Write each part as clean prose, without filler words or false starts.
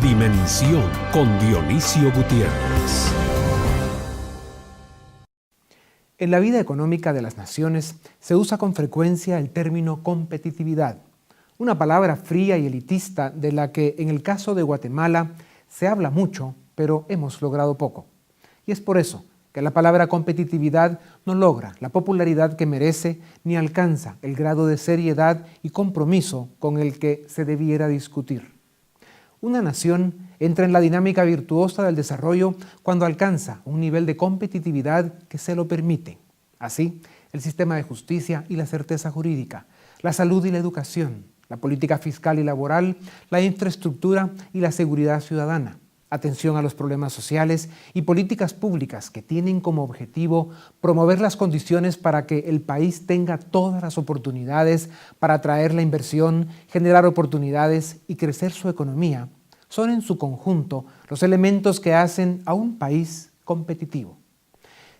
Dimensión con Dionisio Gutiérrez. En la vida económica de las naciones se usa con frecuencia el término competitividad, una palabra fría y elitista de la que en el caso de Guatemala se habla mucho, pero hemos logrado poco. Y es por eso que la palabra competitividad no logra la popularidad que merece ni alcanza el grado de seriedad y compromiso con el que se debiera discutir. Una nación entra en la dinámica virtuosa del desarrollo cuando alcanza un nivel de competitividad que se lo permite. Así, el sistema de justicia y la certeza jurídica, la salud y la educación, la política fiscal y laboral, la infraestructura y la seguridad ciudadana, atención a los problemas sociales y políticas públicas que tienen como objetivo promover las condiciones para que el país tenga todas las oportunidades para atraer la inversión, generar oportunidades y crecer su economía, son en su conjunto los elementos que hacen a un país competitivo.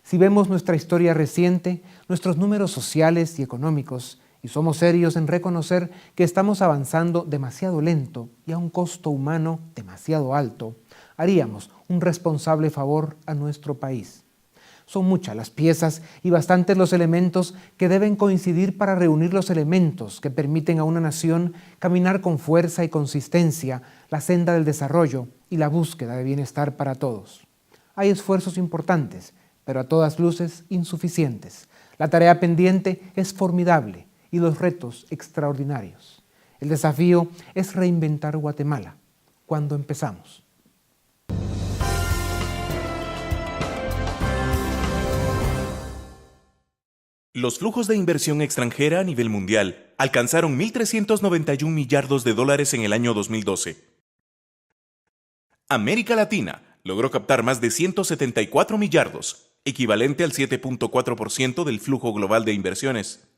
Si vemos nuestra historia reciente, nuestros números sociales y económicos, y somos serios en reconocer que estamos avanzando demasiado lento y a un costo humano demasiado alto, haríamos un responsable favor a nuestro país. Son muchas las piezas y bastantes los elementos que deben coincidir para reunir los elementos que permiten a una nación caminar con fuerza y consistencia la senda del desarrollo y la búsqueda de bienestar para todos. Hay esfuerzos importantes, pero a todas luces insuficientes. La tarea pendiente es formidable y los retos extraordinarios. El desafío es reinventar Guatemala. ¿Cuándo empezamos? Los flujos de inversión extranjera a nivel mundial alcanzaron 1.391 millardos de dólares en el año 2012. América Latina logró captar más de 174 millardos, equivalente al 7.4% del flujo global de inversiones.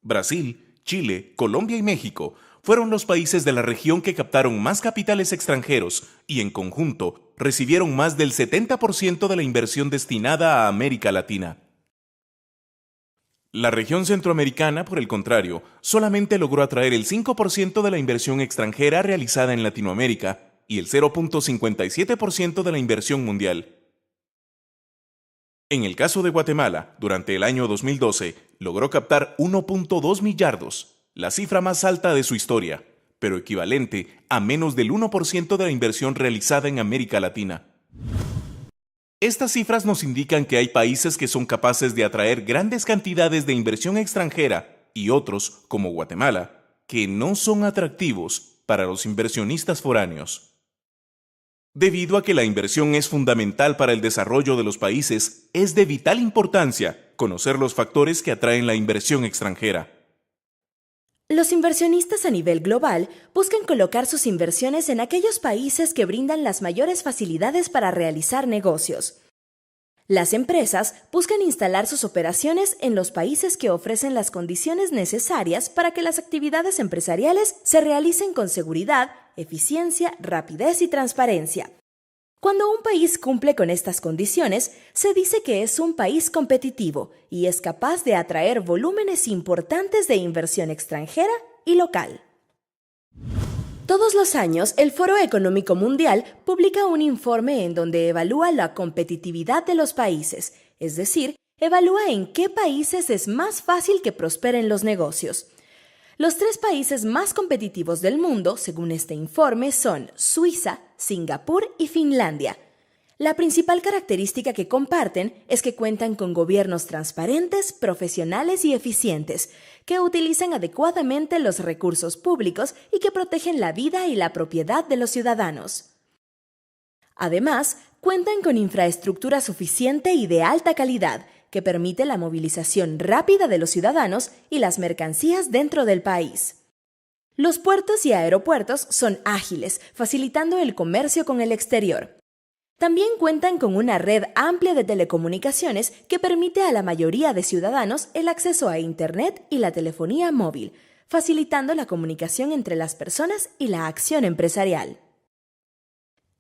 Brasil, Chile, Colombia y México fueron los países de la región que captaron más capitales extranjeros y en conjunto recibieron más del 70% de la inversión destinada a América Latina. La región centroamericana, por el contrario, solamente logró atraer el 5% de la inversión extranjera realizada en Latinoamérica y el 0.57% de la inversión mundial. En el caso de Guatemala, durante el año 2012, logró captar 1.2 millardos, la cifra más alta de su historia, pero equivalente a menos del 1% de la inversión realizada en América Latina. Estas cifras nos indican que hay países que son capaces de atraer grandes cantidades de inversión extranjera y otros, como Guatemala, que no son atractivos para los inversionistas foráneos. Debido a que la inversión es fundamental para el desarrollo de los países, es de vital importancia conocer los factores que atraen la inversión extranjera. Los inversionistas a nivel global buscan colocar sus inversiones en aquellos países que brindan las mayores facilidades para realizar negocios. Las empresas buscan instalar sus operaciones en los países que ofrecen las condiciones necesarias para que las actividades empresariales se realicen con seguridad, eficiencia, rapidez y transparencia. Cuando un país cumple con estas condiciones, se dice que es un país competitivo y es capaz de atraer volúmenes importantes de inversión extranjera y local. Todos los años, el Foro Económico Mundial publica un informe en donde evalúa la competitividad de los países, es decir, evalúa en qué países es más fácil que prosperen los negocios. Los 3 países más competitivos del mundo, según este informe, son Suiza, Singapur y Finlandia. La principal característica que comparten es que cuentan con gobiernos transparentes, profesionales y eficientes, que utilizan adecuadamente los recursos públicos y que protegen la vida y la propiedad de los ciudadanos. Además, cuentan con infraestructura suficiente y de alta calidad, que permite la movilización rápida de los ciudadanos y las mercancías dentro del país. Los puertos y aeropuertos son ágiles, facilitando el comercio con el exterior. También cuentan con una red amplia de telecomunicaciones que permite a la mayoría de ciudadanos el acceso a Internet y la telefonía móvil, facilitando la comunicación entre las personas y la acción empresarial.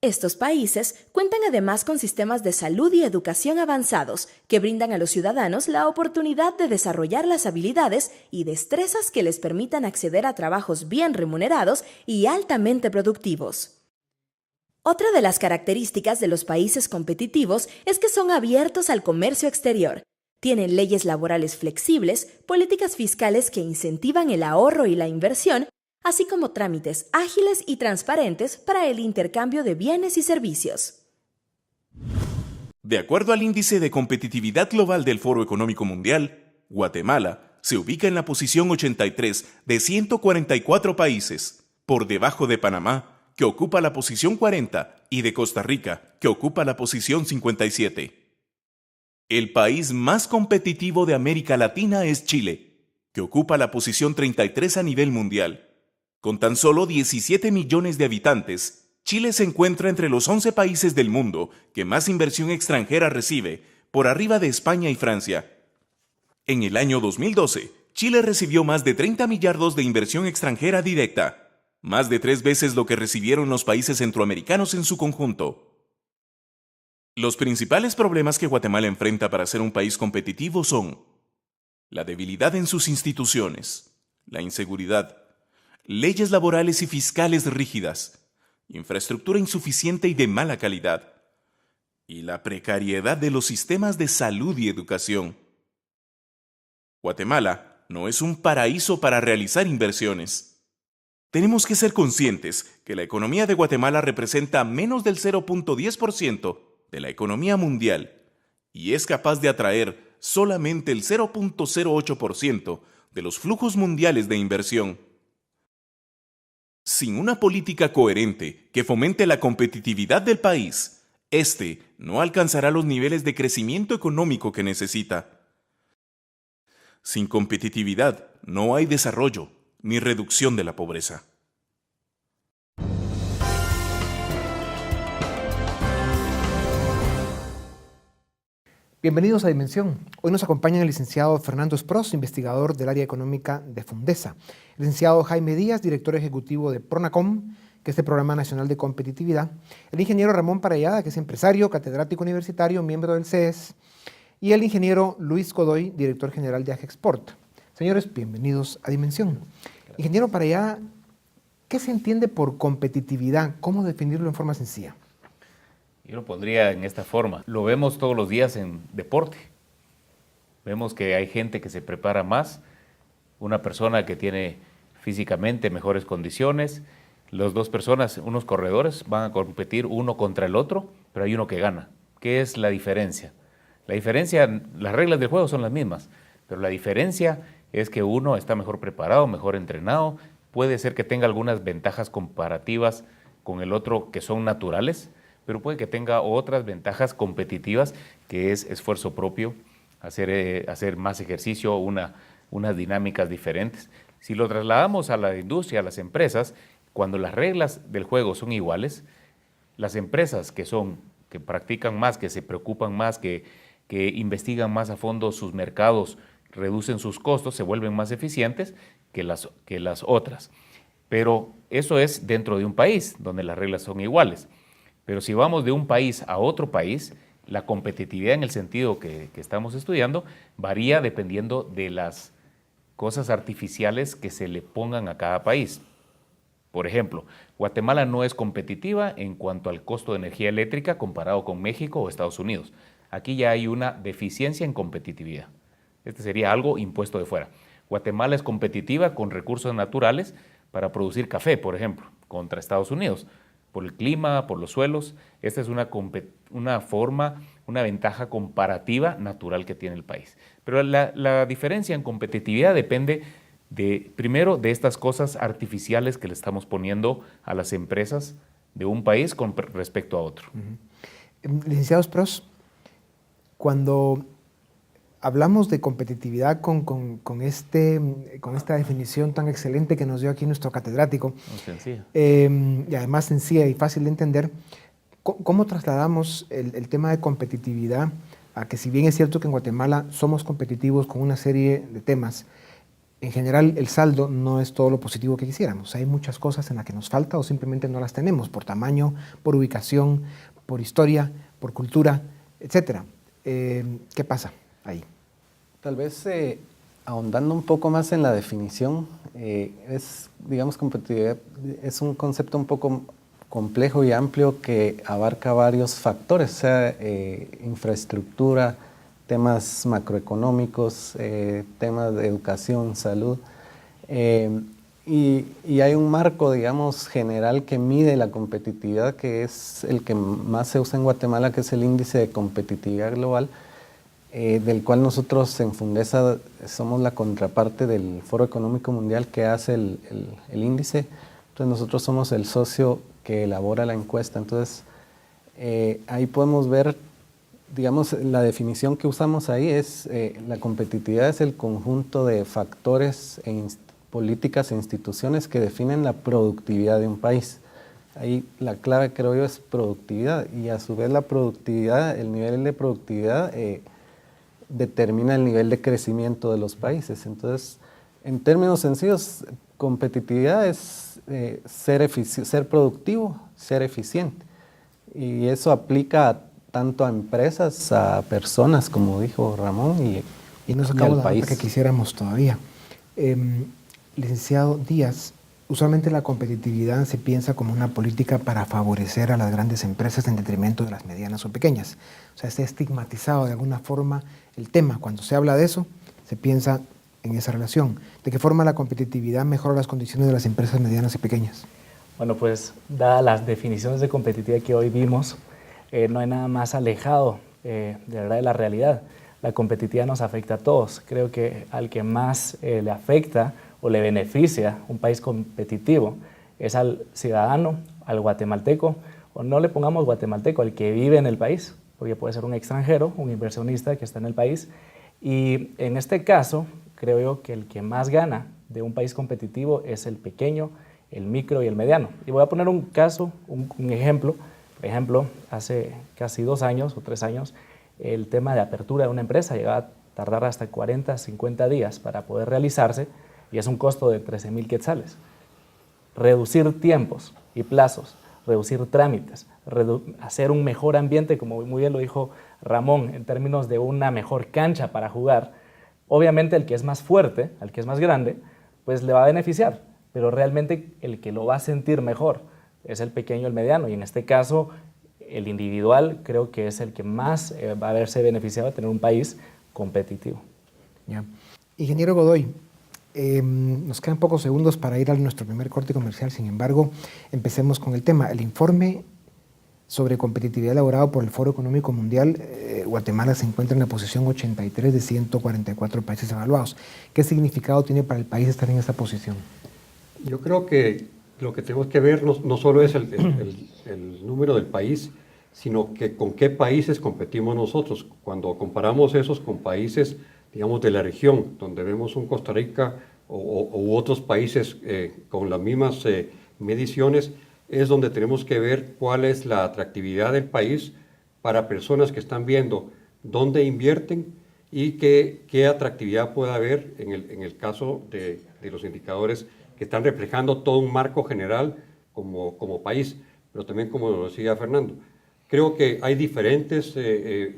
Estos países cuentan además con sistemas de salud y educación avanzados que brindan a los ciudadanos la oportunidad de desarrollar las habilidades y destrezas que les permitan acceder a trabajos bien remunerados y altamente productivos. Otra de las características de los países competitivos es que son abiertos al comercio exterior. Tienen leyes laborales flexibles, políticas fiscales que incentivan el ahorro y la inversión, así como trámites ágiles y transparentes para el intercambio de bienes y servicios. De acuerdo al Índice de Competitividad Global del Foro Económico Mundial, Guatemala se ubica en la posición 83 de 144 países, por debajo de Panamá, que ocupa la posición 40, y de Costa Rica, que ocupa la posición 57. El país más competitivo de América Latina es Chile, que ocupa la posición 33 a nivel mundial. Con tan solo 17 millones de habitantes, Chile se encuentra entre los 11 países del mundo que más inversión extranjera recibe, por arriba de España y Francia. En el año 2012, Chile recibió más de 30 millardos de inversión extranjera directa, más de 3 veces lo que recibieron los países centroamericanos en su conjunto. Los principales problemas que Guatemala enfrenta para ser un país competitivo son la debilidad en sus instituciones, la inseguridad, leyes laborales y fiscales rígidas, infraestructura insuficiente y de mala calidad, y la precariedad de los sistemas de salud y educación. Guatemala no es un paraíso para realizar inversiones. Tenemos que ser conscientes que la economía de Guatemala representa menos del 0.10% de la economía mundial y es capaz de atraer solamente el 0.08% de los flujos mundiales de inversión. Sin una política coherente que fomente la competitividad del país, este no alcanzará los niveles de crecimiento económico que necesita. Sin competitividad no hay desarrollo ni reducción de la pobreza. Bienvenidos a Dimensión. Hoy nos acompaña el licenciado Fernando Esproz, investigador del área económica de Fundesa, el licenciado Jaime Díaz, director ejecutivo de Pronacom, que es el Programa Nacional de Competitividad, el ingeniero Ramón Parellada, que es empresario, catedrático universitario, miembro del CES, y el ingeniero Luis Godoy, director general de Agexport. Señores, bienvenidos a Dimensión. Ingeniero Parellada, ¿qué se entiende por competitividad? ¿Cómo definirlo en forma sencilla? Yo lo pondría en esta forma. Lo vemos todos los días en deporte. Vemos que hay gente que se prepara más, una persona que tiene físicamente mejores condiciones, las dos personas, unos corredores, van a competir uno contra el otro, pero hay uno que gana. ¿Qué es la diferencia? La diferencia, las reglas del juego son las mismas, pero la diferencia es que uno está mejor preparado, mejor entrenado, puede ser que tenga algunas ventajas comparativas con el otro que son naturales, pero puede que tenga otras ventajas competitivas, que es esfuerzo propio, hacer más ejercicio, unas dinámicas diferentes. Si lo trasladamos a la industria, a las empresas, cuando las reglas del juego son iguales, las empresas que practican más, que se preocupan más, que investigan más a fondo sus mercados, reducen sus costos, se vuelven más eficientes que las otras. Pero eso es dentro de un país donde las reglas son iguales. Pero si vamos de un país a otro país, la competitividad en el sentido que estamos estudiando varía dependiendo de las cosas artificiales que se le pongan a cada país. Por ejemplo, Guatemala no es competitiva en cuanto al costo de energía eléctrica comparado con México o Estados Unidos. Aquí ya hay una deficiencia en competitividad. Este sería algo impuesto de fuera. Guatemala es competitiva con recursos naturales para producir café, por ejemplo, contra Estados Unidos. Por el clima, por los suelos. Esta es una forma, una ventaja comparativa natural que tiene el país. Pero la diferencia en competitividad depende primero de estas cosas artificiales que le estamos poniendo a las empresas de un país con respecto a otro. Licenciado Esproz, cuando hablamos de competitividad con esta definición tan excelente que nos dio aquí nuestro catedrático, muy sencilla. Y además sencilla y fácil de entender, ¿cómo trasladamos el tema de competitividad a que, si bien es cierto que en Guatemala somos competitivos con una serie de temas, en general el saldo no es todo lo positivo que quisiéramos. Hay muchas cosas en las que nos falta o simplemente no las tenemos por tamaño, por ubicación, por historia, por cultura, etc. ¿Qué pasa ahí? Tal vez ahondando un poco más en la definición, digamos, competitividad es un concepto un poco complejo y amplio que abarca varios factores, sea infraestructura, temas macroeconómicos, temas de educación, salud, y hay un marco, digamos, general que mide la competitividad, que es el que más se usa en Guatemala, que es el índice de competitividad global, del cual nosotros en Fundesa somos la contraparte del Foro Económico Mundial que hace el índice. Entonces nosotros somos el socio que elabora la encuesta. Entonces ahí podemos ver, digamos, la definición que usamos ahí es la competitividad es el conjunto de factores, políticas e instituciones que definen la productividad de un país. Ahí la clave, creo yo, es productividad, y a su vez la productividad, el nivel de productividad determina el nivel de crecimiento de los países. Entonces, en términos sencillos, competitividad es ser productivo, ser eficiente, y eso aplica tanto a empresas, a personas, como dijo Ramón, y no sacamos la país nota que quisiéramos todavía. Licenciado Díaz, usualmente la competitividad se piensa como una política para favorecer a las grandes empresas en detrimento de las medianas o pequeñas. O sea, está estigmatizado de alguna forma el tema. Cuando se habla de eso, se piensa en esa relación. ¿De qué forma la competitividad mejora las condiciones de las empresas medianas y pequeñas? Bueno, pues dadas las definiciones de competitividad que hoy vimos, no hay nada más alejado de verdad de la realidad. La competitividad nos afecta a todos. Creo que al que más le afecta o le beneficia un país competitivo es al ciudadano, al guatemalteco, o no le pongamos guatemalteco, al que vive en el país, porque puede ser un extranjero, un inversionista que está en el país. Y en este caso, creo yo que el que más gana de un país competitivo es el pequeño, el micro y el mediano. Y voy a poner un caso, un ejemplo. Por ejemplo, hace casi 2 años o 3 años, el tema de apertura de una empresa llegaba a tardar hasta 40, 50 días para poder realizarse, y es un costo de 13,000 quetzales. Reducir tiempos y plazos, reducir trámites, hacer un mejor ambiente, como muy bien lo dijo Ramón, en términos de una mejor cancha para jugar. Obviamente el que es más fuerte, al que es más grande, pues le va a beneficiar, pero realmente el que lo va a sentir mejor es el pequeño, el mediano, y en este caso el individual creo que es el que más va a verse beneficiado de tener un país competitivo. Ya. Ingeniero Godoy, nos quedan pocos segundos para ir a nuestro primer corte comercial. Sin embargo, empecemos con el tema. El informe sobre competitividad elaborado por el Foro Económico Mundial, Guatemala se encuentra en la posición 83 de 144 países evaluados. ¿Qué significado tiene para el país estar en esta posición? Yo creo que lo que tenemos que ver no solo es el número del país, sino que con qué países competimos nosotros. Cuando comparamos esos con países, digamos, de la región, donde vemos un Costa Rica u otros países con las mismas mediciones, es donde tenemos que ver cuál es la atractividad del país para personas que están viendo dónde invierten y qué atractividad puede haber en el caso de los indicadores que están reflejando todo un marco general como país, pero también, como lo decía Fernando, creo que hay diferentes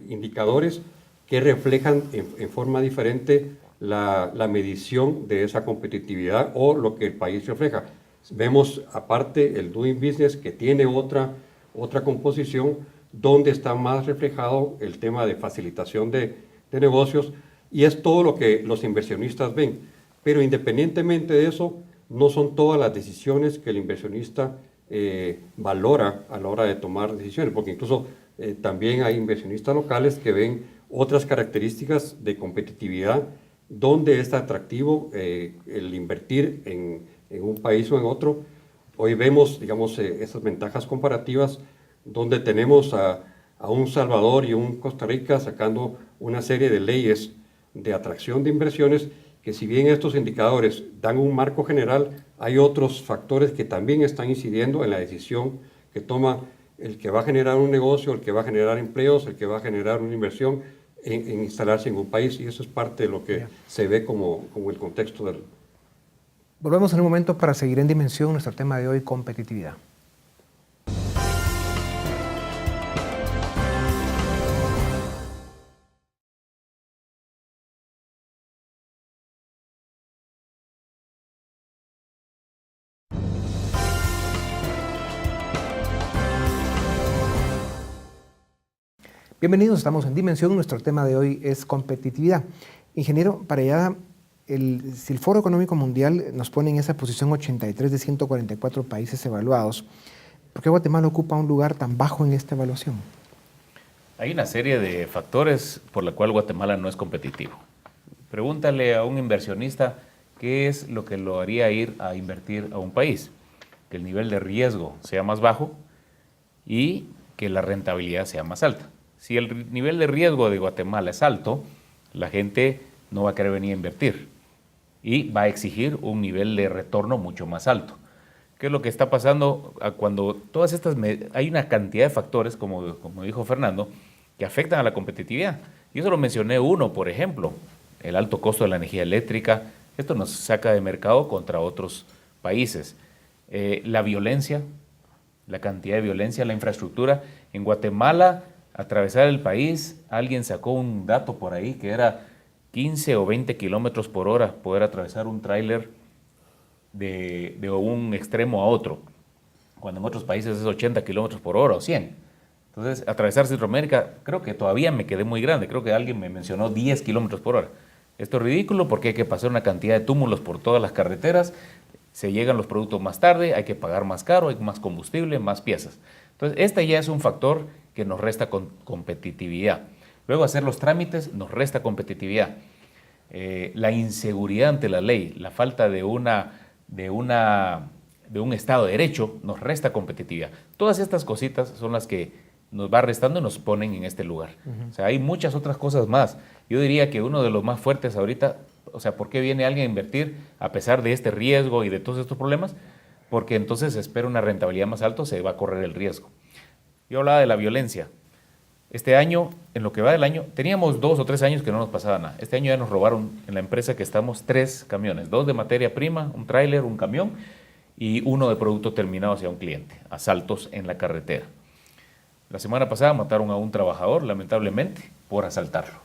indicadores que reflejan en forma diferente la medición de esa competitividad o lo que el país refleja. Vemos aparte el Doing Business, que tiene otra composición donde está más reflejado el tema de facilitación de negocios, y es todo lo que los inversionistas ven. Pero independientemente de eso, no son todas las decisiones que el inversionista valora a la hora de tomar decisiones, porque incluso también hay inversionistas locales que ven otras características de competitividad donde es atractivo el invertir en un país o en otro. Hoy vemos, digamos, esas ventajas comparativas donde tenemos a un Salvador y un Costa Rica sacando una serie de leyes de atracción de inversiones, que si bien estos indicadores dan un marco general, hay otros factores que también están incidiendo en la decisión que toma el que va a generar un negocio, el que va a generar empleos, el que va a generar una inversión en instalarse en un país, y eso es parte de lo que se ve como el contexto del... Volvemos en un momento para seguir en Dimensión nuestro tema de hoy, competitividad. Bienvenidos, estamos en Dimensión, nuestro tema de hoy es competitividad. Ingeniero Parellada, si el Foro Económico Mundial nos pone en esa posición 83 de 144 países evaluados, ¿por qué Guatemala ocupa un lugar tan bajo en esta evaluación? Hay una serie de factores por la cual Guatemala no es competitivo. Pregúntale a un inversionista qué es lo que lo haría ir a invertir a un país. Que el nivel de riesgo sea más bajo y que la rentabilidad sea más alta. Si el nivel de riesgo de Guatemala es alto, la gente no va a querer venir a invertir y va a exigir un nivel de retorno mucho más alto. ¿Qué es lo que está pasando cuando todas estas... Hay una cantidad de factores, como dijo Fernando, que afectan a la competitividad. Y eso lo mencioné uno, por ejemplo, el alto costo de la energía eléctrica. Esto nos saca de mercado contra otros países. La violencia, la cantidad de violencia, la infraestructura. En Guatemala, atravesar el país, alguien sacó un dato por ahí que era 15 o 20 kilómetros por hora poder atravesar un tráiler de un extremo a otro, cuando en otros países es 80 kilómetros por hora o 100. Entonces, atravesar Centroamérica, creo que todavía me quedé muy grande, creo que alguien me mencionó 10 kilómetros por hora. Esto es ridículo porque hay que pasar una cantidad de túmulos por todas las carreteras, se llegan los productos más tarde, hay que pagar más caro, hay más combustible, más piezas. Entonces, este ya es un factor que nos resta competitividad. Luego, hacer los trámites nos resta competitividad. La inseguridad ante la ley, la falta de un Estado de Derecho nos resta competitividad. Todas estas cositas son las que nos va restando y nos ponen en este lugar. O sea, hay muchas otras cosas más. Yo diría que uno de los más fuertes ahorita, o sea, ¿por qué viene alguien a invertir a pesar de este riesgo y de todos estos problemas? Porque entonces se espera una rentabilidad más alta, se va a correr el riesgo. Yo hablaba de la violencia. Este año, en lo que va del año, teníamos 2 o 3 años que no nos pasaba nada. Este año ya nos robaron en la empresa que estamos 3 camiones, 2 de materia prima, un tráiler, un camión y 1 de producto terminado hacia un cliente. Asaltos en la carretera. La semana pasada mataron a un trabajador, lamentablemente, por asaltarlo.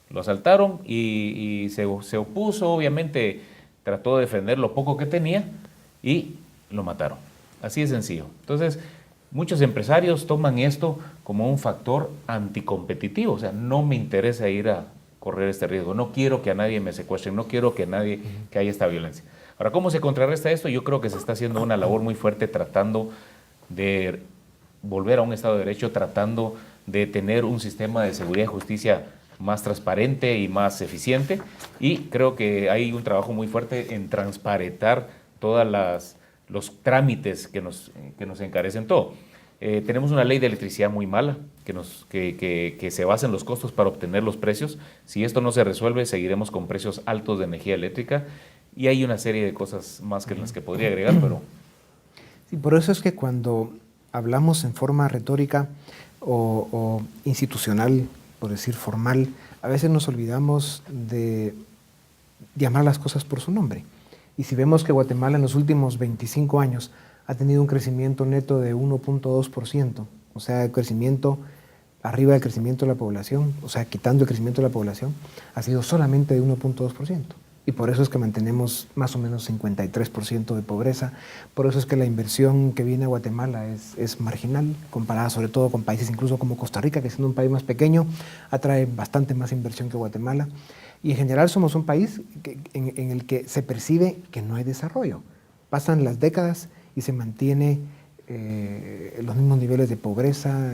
Lo asaltaron y se opuso, obviamente trató de defender lo poco que tenía y lo mataron. Así de sencillo. Entonces, muchos empresarios toman esto como un factor anticompetitivo, o sea, no me interesa ir a correr este riesgo, no quiero que a nadie me secuestre, no quiero que haya esta violencia. Ahora, ¿cómo se contrarresta esto? Yo creo que se está haciendo una labor muy fuerte tratando de volver a un Estado de Derecho, tratando de tener un sistema de seguridad y justicia más transparente y más eficiente, y creo que hay un trabajo muy fuerte en transparentar todas los trámites que nos encarecen todo. Tenemos una ley de electricidad muy mala que se basa en los costos para obtener los precios. Si esto no se resuelve, seguiremos con precios altos de energía eléctrica y hay una serie de cosas más que las que podría agregar, pero... Sí, por eso es que cuando hablamos en forma retórica o institucional, por decir formal, a veces nos olvidamos de llamar las cosas por su nombre. Y si vemos que Guatemala en los últimos 25 años ha tenido un crecimiento neto de 1.2%, o sea, el crecimiento arriba del crecimiento de la población, o sea, quitando el crecimiento de la población, ha sido solamente de 1.2%. Y por eso es que mantenemos más o menos 53% de pobreza, por eso es que la inversión que viene a Guatemala es marginal, comparada sobre todo con países incluso como Costa Rica, que siendo un país más pequeño, atrae bastante más inversión que Guatemala. Y en general somos un país en el que se percibe que no hay desarrollo. Pasan las décadas y se mantiene los mismos niveles de pobreza,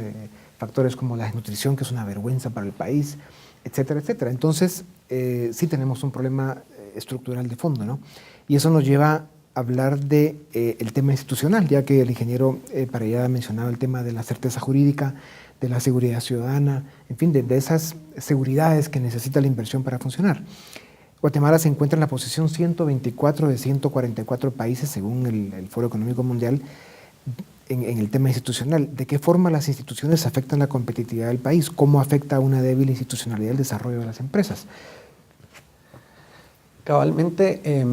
factores como la desnutrición, que es una vergüenza para el país, etcétera, etcétera. Entonces, sí tenemos un problema estructural de fondo, ¿no? Y eso nos lleva a hablar de el tema institucional, ya que el ingeniero Parellada mencionaba el tema de la certeza jurídica, de la seguridad ciudadana, en fin, de esas seguridades que necesita la inversión para funcionar. Guatemala se encuentra en la posición 124 de 144 países, según el Foro Económico Mundial, en el tema institucional. ¿De qué forma las instituciones afectan la competitividad del país? ¿Cómo afecta una débil institucionalidad el desarrollo de las empresas? Cabalmente,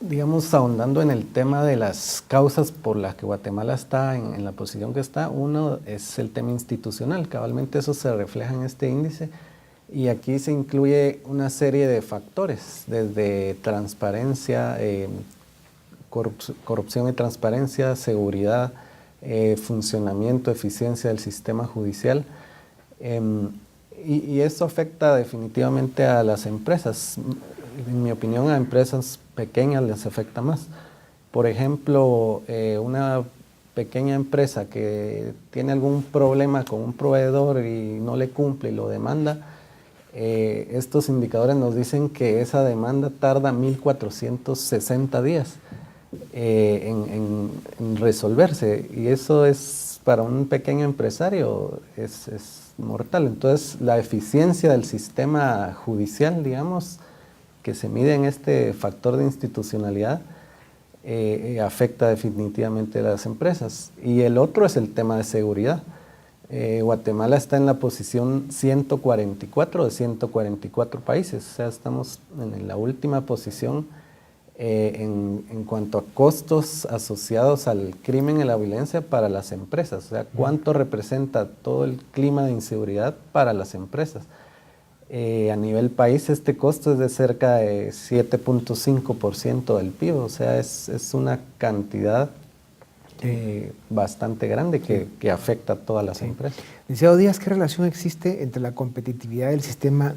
digamos, ahondando en el tema de las causas por las que Guatemala está en la posición que está, uno es el tema institucional. Cabalmente eso se refleja en este índice y aquí se incluye una serie de factores, desde transparencia, corrupción y transparencia, seguridad, funcionamiento, eficiencia del sistema judicial, y eso afecta definitivamente a las empresas. En mi opinión, a empresas pequeñas les afecta más. Por ejemplo, una pequeña empresa que tiene algún problema con un proveedor y no le cumple y lo demanda, estos indicadores nos dicen que esa demanda tarda 1.460 días en resolverse, y eso es para un pequeño empresario es mortal. Entonces la eficiencia del sistema judicial, digamos, que se mide en este factor de institucionalidad, afecta definitivamente a las empresas. Y el otro es el tema de seguridad. Guatemala está en la posición 144 de 144 países, o sea, estamos en la última posición en cuanto a costos asociados al crimen y la violencia para las empresas, o sea, cuánto representa todo el clima de inseguridad para las empresas. A nivel país este costo es de cerca de 7.5% del PIB, o sea, es una cantidad bastante grande que afecta a todas las empresas. Licenciado Díaz, ¿qué relación existe entre la competitividad del sistema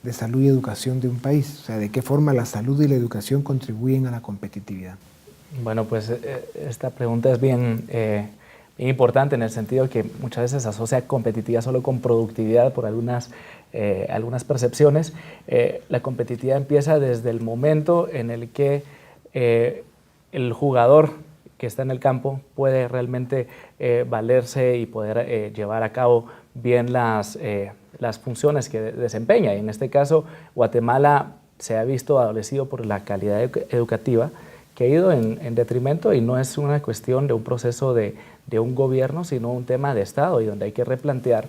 de salud y educación de un país? O sea, ¿de qué forma la salud y la educación contribuyen a la competitividad? Bueno, pues esta pregunta es bien importante en el sentido que muchas veces se asocia competitividad solo con productividad por algunas percepciones. La competitividad empieza desde el momento en el que el jugador que está en el campo puede realmente valerse y poder llevar a cabo bien las funciones que desempeña. Y en este caso, Guatemala se ha visto adolecido por la calidad educativa que ha ido en detrimento, y no es una cuestión de un proceso de un gobierno, sino un tema de Estado, y donde hay que replantear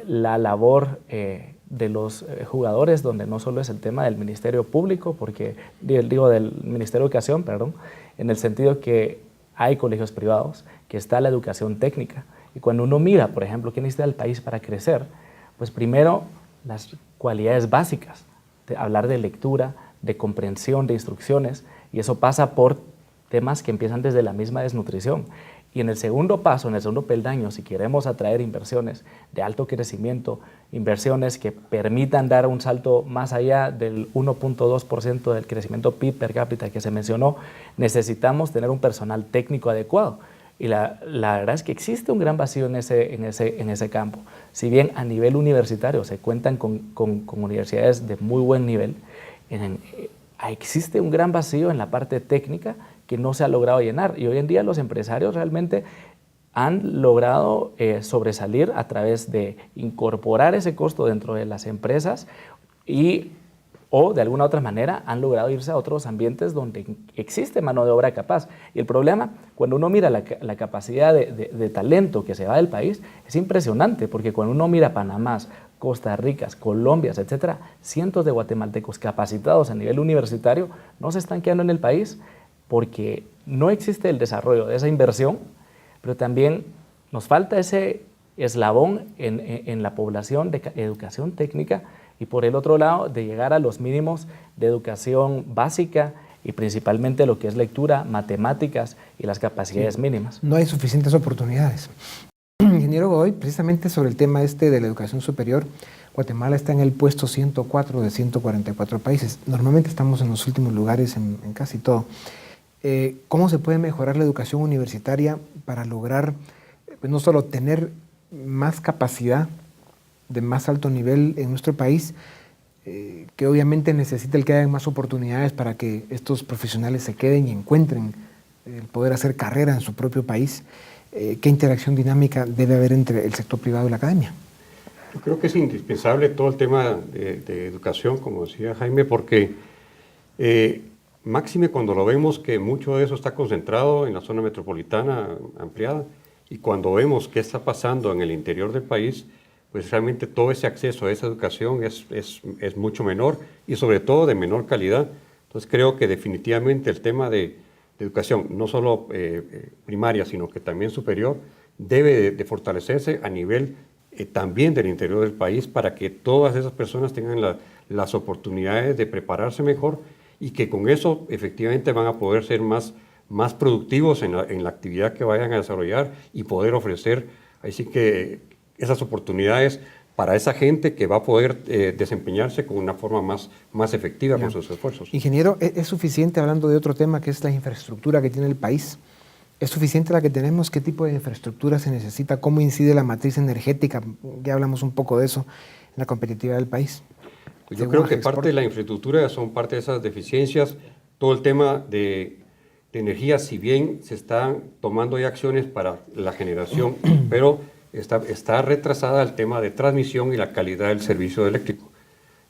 la labor de los jugadores, donde no solo es el tema del Ministerio Público, porque digo del Ministerio de Educación, perdón, en el sentido que hay colegios privados, que está la educación técnica, y cuando uno mira, por ejemplo, qué necesita el país para crecer, pues primero las cualidades básicas, de hablar de lectura, de comprensión, de instrucciones, y eso pasa por temas que empiezan desde la misma desnutrición. Y en el segundo paso, en el segundo peldaño, si queremos atraer inversiones de alto crecimiento, inversiones que permitan dar un salto más allá del 1.2% del crecimiento PIB per cápita que se mencionó, necesitamos tener un personal técnico adecuado. Y la verdad es que existe un gran vacío en ese campo. Si bien a nivel universitario se cuentan con universidades de muy buen nivel, existe un gran vacío en la parte técnica que no se ha logrado llenar, y hoy en día los empresarios realmente han logrado sobresalir a través de incorporar ese costo dentro de las empresas o de alguna otra manera han logrado irse a otros ambientes donde existe mano de obra capaz. Y el problema, cuando uno mira la capacidad de talento que se va del país, es impresionante, porque cuando uno mira Panamá, Costa Rica, Colombia, etcétera, cientos de guatemaltecos capacitados a nivel universitario no se están quedando en el país porque no existe el desarrollo de esa inversión, pero también nos falta ese eslabón en la población de educación técnica, y por el otro lado de llegar a los mínimos de educación básica y principalmente lo que es lectura, matemáticas y las capacidades mínimas. No hay suficientes oportunidades. Ingeniero Godoy, precisamente sobre el tema de la educación superior, Guatemala está en el puesto 104 de 144 países. Normalmente estamos en los últimos lugares en casi todo. ¿Cómo se puede mejorar la educación universitaria para lograr no solo tener más capacidad de más alto nivel en nuestro país, que obviamente necesita el que haya más oportunidades para que estos profesionales se queden y encuentren el poder hacer carrera en su propio país? ¿Qué interacción dinámica debe haber entre el sector privado y la academia? Yo creo que es indispensable todo el tema de educación, como decía Jaime, porque máxime cuando lo vemos que mucho de eso está concentrado en la zona metropolitana ampliada, y cuando vemos qué está pasando en el interior del país, pues realmente todo ese acceso a esa educación es mucho menor y sobre todo de menor calidad. Entonces creo que definitivamente el tema de educación, no solo primaria, sino que también superior, debe de fortalecerse a nivel también del interior del país, para que todas esas personas tengan las oportunidades de prepararse mejor, y que con eso efectivamente van a poder ser más productivos en la actividad que vayan a desarrollar, y poder ofrecer así que esas oportunidades para esa gente que va a poder desempeñarse con una forma más efectiva con sus esfuerzos. Ingeniero, ¿es suficiente, hablando de otro tema que es la infraestructura que tiene el país? ¿Es suficiente la que tenemos? ¿Qué tipo de infraestructura se necesita? ¿Cómo incide la matriz energética? Ya hablamos un poco de eso, en la competitividad del país. Pues yo creo que parte de la infraestructura son parte de esas deficiencias. Todo el tema de energía, si bien se están tomando ya acciones para la generación, pero está retrasada el tema de transmisión y la calidad del servicio eléctrico,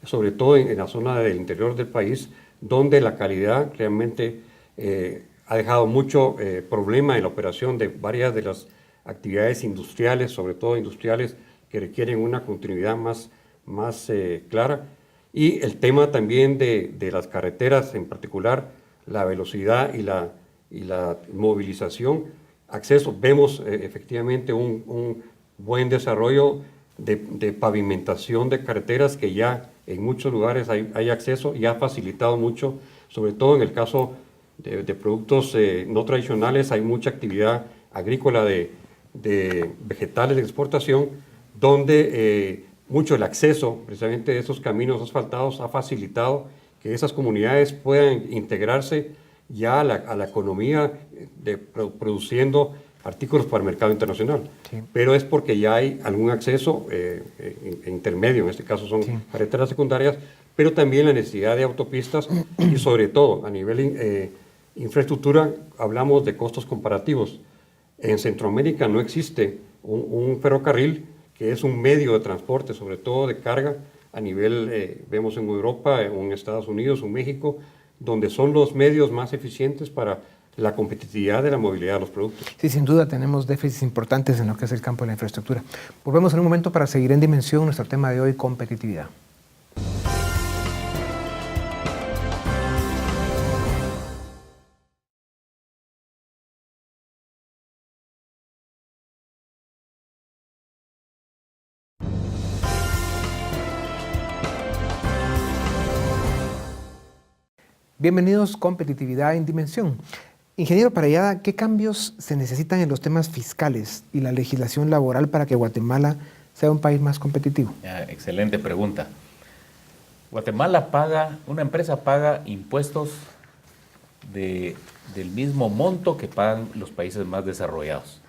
sobre todo en la zona del interior del país, donde la calidad realmente ha dejado mucho problema en la operación de varias de las actividades industriales, sobre todo industriales que requieren una continuidad más clara. Y el tema también de las carreteras, en particular la velocidad y la movilización, acceso. Vemos efectivamente un buen desarrollo de pavimentación de carreteras, que ya en muchos lugares hay acceso, y ha facilitado mucho, sobre todo en el caso de productos no tradicionales. Hay mucha actividad agrícola de vegetales de exportación, donde mucho el acceso precisamente de esos caminos asfaltados ha facilitado que esas comunidades puedan integrarse ya a la economía produciendo artículos para el mercado internacional. Sí. Pero es porque ya hay algún acceso intermedio, en este caso son carreteras secundarias, pero también la necesidad de autopistas y sobre todo a nivel infraestructura hablamos de costos comparativos. En Centroamérica no existe un ferrocarril, que es un medio de transporte, sobre todo de carga, a nivel, vemos en Europa, en Estados Unidos, en México, donde son los medios más eficientes para la competitividad de la movilidad de los productos. Sí, sin duda tenemos déficits importantes en lo que es el campo de la infraestructura. Volvemos en un momento para seguir en dimensión nuestro tema de hoy, competitividad. Bienvenidos, Competitividad en Dimensión. Ingeniero Parellada, ¿qué cambios se necesitan en los temas fiscales y la legislación laboral para que Guatemala sea un país más competitivo? Excelente pregunta. Una empresa paga impuestos del mismo monto que pagan los países más desarrollados.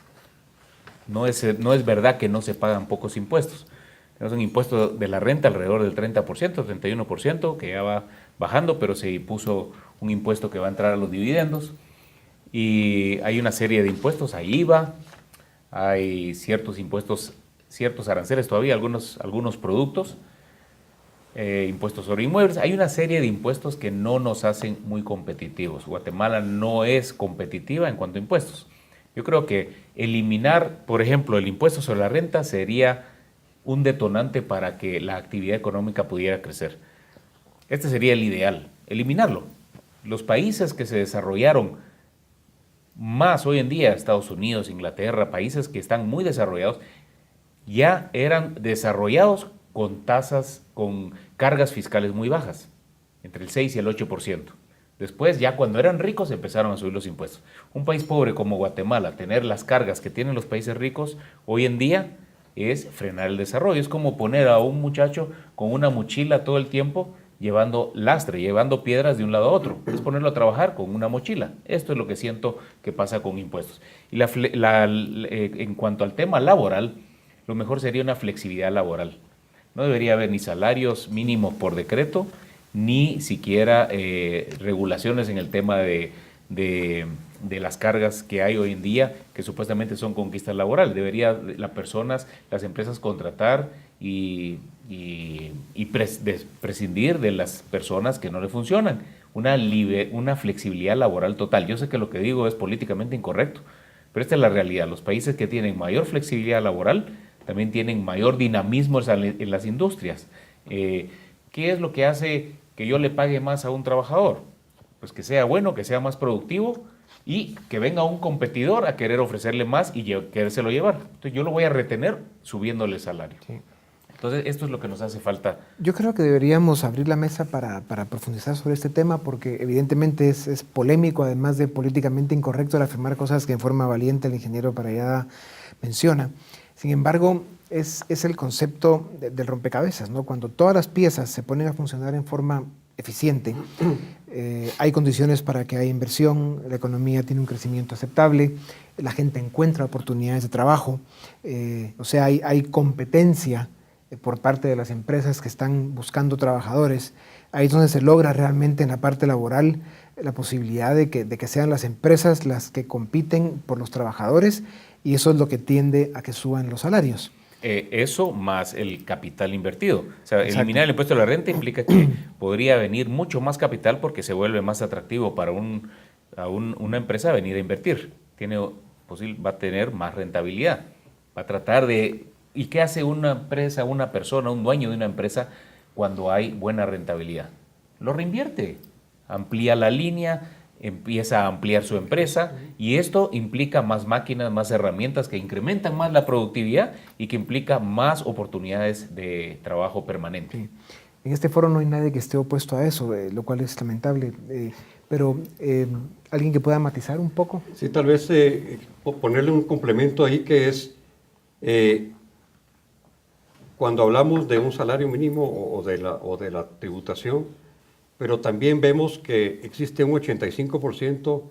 No es verdad que no se pagan pocos impuestos. Tenemos un impuesto de la renta alrededor del 30%, 31%, que ya va bajando, pero se puso un impuesto que va a entrar a los dividendos. Y hay una serie de impuestos, hay IVA, hay ciertos impuestos, ciertos aranceles todavía, algunos productos, impuestos sobre inmuebles. Hay una serie de impuestos que no nos hacen muy competitivos. Guatemala no es competitiva en cuanto a impuestos. Yo creo que eliminar, por ejemplo, el impuesto sobre la renta sería un detonante para que la actividad económica pudiera crecer. Este sería el ideal, eliminarlo. Los países que se desarrollaron más hoy en día, Estados Unidos, Inglaterra, países que están muy desarrollados, ya eran desarrollados con tasas, con cargas fiscales muy bajas, entre el 6 y el 8%. Después, ya cuando eran ricos, empezaron a subir los impuestos. Un país pobre como Guatemala, tener las cargas que tienen los países ricos, hoy en día es frenar el desarrollo. Es como poner a un muchacho con una mochila todo el tiempo, llevando lastre, llevando piedras de un lado a otro. Es ponerlo a trabajar con una mochila. Esto es lo que siento que pasa con impuestos. Y en cuanto al tema laboral, lo mejor sería una flexibilidad laboral. No debería haber ni salarios mínimos por decreto, ni siquiera regulaciones en el tema de las cargas que hay hoy en día, que supuestamente son conquistas laborales. Debería las empresas contratar y prescindir de las personas que no le funcionan. una flexibilidad laboral total. Yo sé que lo que digo es políticamente incorrecto, pero esta es la realidad. Los países que tienen mayor flexibilidad laboral también tienen mayor dinamismo en las industrias. ¿Qué es lo que hace que yo le pague más a un trabajador? Pues que sea bueno, que sea más productivo y que venga un competidor a querer ofrecerle más y querérselo llevar. Entonces yo lo voy a retener subiéndole el salario. Sí. Entonces esto es lo que nos hace falta. Yo creo que deberíamos abrir la mesa para profundizar sobre este tema, porque evidentemente es polémico, además de políticamente incorrecto, el afirmar cosas que en forma valiente el ingeniero Parellada menciona. Sin embargo, es el concepto del rompecabezas, ¿no? Cuando todas las piezas se ponen a funcionar en forma eficiente, hay condiciones para que haya inversión, la economía tiene un crecimiento aceptable, la gente encuentra oportunidades de trabajo, o sea, hay competencia por parte de las empresas que están buscando trabajadores. Ahí es donde se logra realmente en la parte laboral la posibilidad de que sean las empresas las que compiten por los trabajadores, y eso es lo que tiende a que suban los salarios. Eso más el capital invertido. O sea, eliminar el impuesto a la renta implica que podría venir mucho más capital porque se vuelve más atractivo para una empresa venir a invertir. Va a tener más rentabilidad. Va a tratar de... ¿Y qué hace una empresa, una persona, un dueño de una empresa cuando hay buena rentabilidad? Lo reinvierte, amplía la línea, empieza a ampliar su empresa, y esto implica más máquinas, más herramientas que incrementan más la productividad y que implica más oportunidades de trabajo permanente. Sí. En este foro no hay nadie que esté opuesto a eso, lo cual es lamentable, pero ¿alguien que pueda matizar un poco? Sí, tal vez ponerle un complemento ahí, que es cuando hablamos de un salario mínimo o de la tributación, pero también vemos que existe un 85%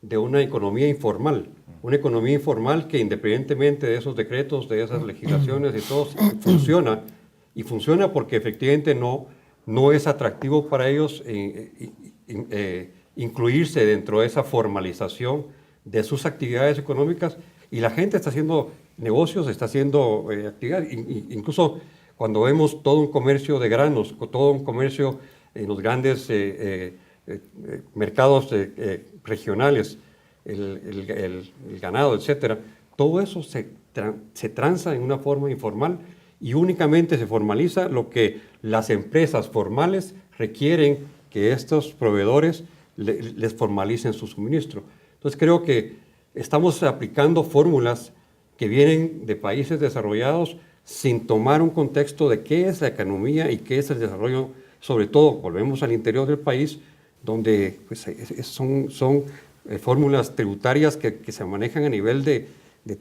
de una economía informal que independientemente de esos decretos, de esas legislaciones y todo, funciona porque efectivamente no es atractivo para ellos incluirse dentro de esa formalización de sus actividades económicas, y la gente está haciendo negocios, está haciendo actividades, incluso cuando vemos todo un comercio de granos, todo un comercio en los grandes mercados regionales, el ganado, etcétera, todo eso se transa en una forma informal y únicamente se formaliza lo que las empresas formales requieren que estos proveedores les formalicen su suministro. Entonces creo que estamos aplicando fórmulas que vienen de países desarrollados sin tomar un contexto de qué es la economía y qué es el desarrollo. Sobre todo, volvemos al interior del país, donde pues, son fórmulas tributarias que se manejan a nivel de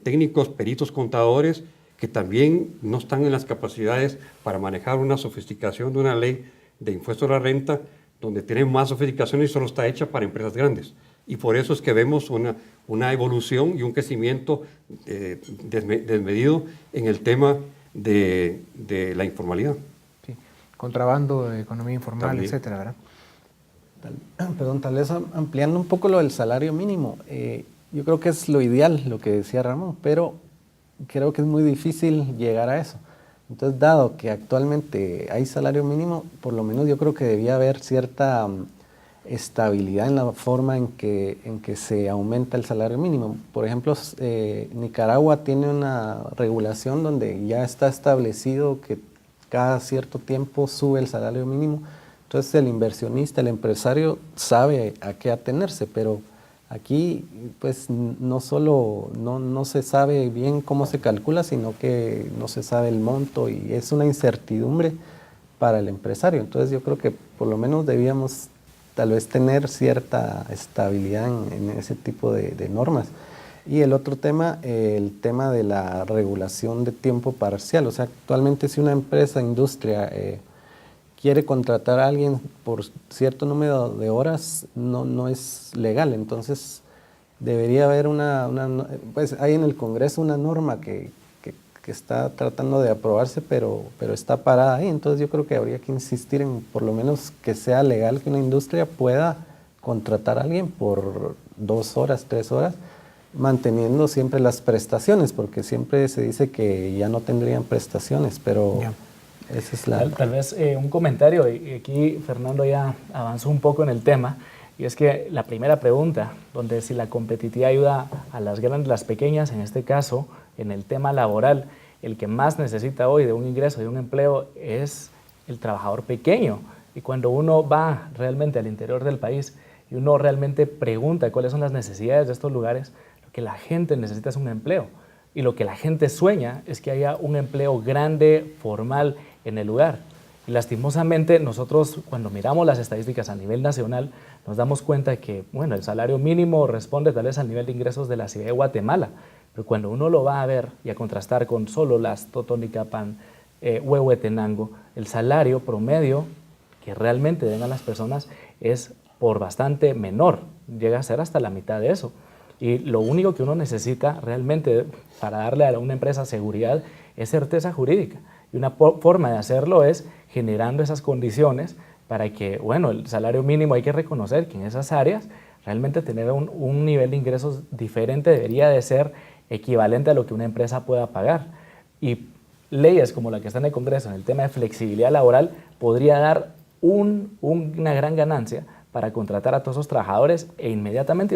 técnicos, peritos, contadores, que también no están en las capacidades para manejar una sofisticación de una ley de impuesto a la renta, donde tiene más sofisticación y solo está hecha para empresas grandes. Y por eso es que vemos una evolución y un crecimiento desmedido en el tema de la informalidad. Contrabando, economía informal, también, etcétera, ¿verdad? Tal vez ampliando un poco lo del salario mínimo. Yo creo que es lo ideal, lo que decía Ramón, pero creo que es muy difícil llegar a eso. Entonces, dado que actualmente hay salario mínimo, por lo menos yo creo que debía haber cierta estabilidad en la forma en que se aumenta el salario mínimo. Por ejemplo, Nicaragua tiene una regulación donde ya está establecido que cada cierto tiempo sube el salario mínimo. Entonces el inversionista, el empresario sabe a qué atenerse, pero aquí pues no se sabe bien cómo se calcula, sino que no se sabe el monto y es una incertidumbre para el empresario. Entonces yo creo que por lo menos debíamos tal vez tener cierta estabilidad en ese tipo de normas. Y el otro tema, el tema de la regulación de tiempo parcial. O sea, actualmente si una empresa, industria, quiere contratar a alguien por cierto número de horas, no es legal. Entonces, debería haber pues hay en el Congreso una norma que está tratando de aprobarse, pero está parada ahí. Entonces, yo creo que habría que insistir en por lo menos que sea legal que una industria pueda contratar a alguien por 2 horas, 3 horas, manteniendo siempre las prestaciones, porque siempre se dice que ya no tendrían prestaciones, pero Esa es la... Tal vez un comentario, y aquí Fernando ya avanzó un poco en el tema, y es que la primera pregunta, donde si la competitividad ayuda a las grandes, las pequeñas, en este caso, en el tema laboral, el que más necesita hoy de un ingreso, de un empleo, es el trabajador pequeño. Y cuando uno va realmente al interior del país y uno realmente pregunta cuáles son las necesidades de estos lugares, lo que la gente necesita es un empleo. Y lo que la gente sueña es que haya un empleo grande, formal, en el lugar. Y lastimosamente nosotros, cuando miramos las estadísticas a nivel nacional, nos damos cuenta que, bueno, el salario mínimo responde tal vez al nivel de ingresos de la ciudad de Guatemala, pero cuando uno lo va a ver y a contrastar con solo las Totonicapán, Huehuetenango, el salario promedio que realmente den a las personas es por bastante menor, llega a ser hasta la mitad de eso. Y lo único que uno necesita realmente para darle a una empresa seguridad es certeza jurídica. Y una forma de hacerlo es generando esas condiciones para que, bueno, el salario mínimo hay que reconocer que en esas áreas realmente tener un nivel de ingresos diferente debería de ser equivalente a lo que una empresa pueda pagar. Y leyes como la que está en el Congreso en el tema de flexibilidad laboral podría dar una gran ganancia para contratar a todos esos trabajadores e inmediatamente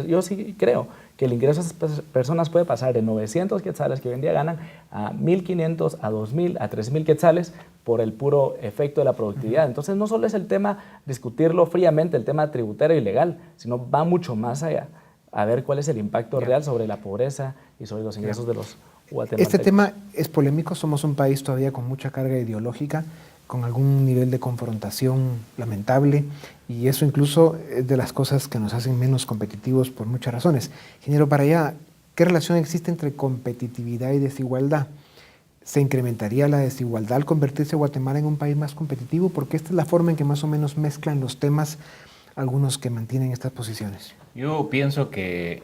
yo sí creo que el ingreso de esas personas puede pasar de 900 quetzales que hoy en día ganan a 1.500, a 2.000, a 3.000 quetzales por el puro efecto de la productividad. Entonces no solo es el tema discutirlo fríamente, el tema tributario y legal, sino va mucho más allá a ver cuál es el impacto real sobre la pobreza y sobre los ingresos de los guatemaltecos. Este tema es polémico, somos un país todavía con mucha carga ideológica, con algún nivel de confrontación lamentable, y eso incluso es de las cosas que nos hacen menos competitivos por muchas razones. Ingeniero Paraya, ¿qué relación existe entre competitividad y desigualdad? ¿Se incrementaría la desigualdad al convertirse Guatemala en un país más competitivo? Porque esta es la forma en que más o menos mezclan los temas algunos que mantienen estas posiciones. Yo pienso que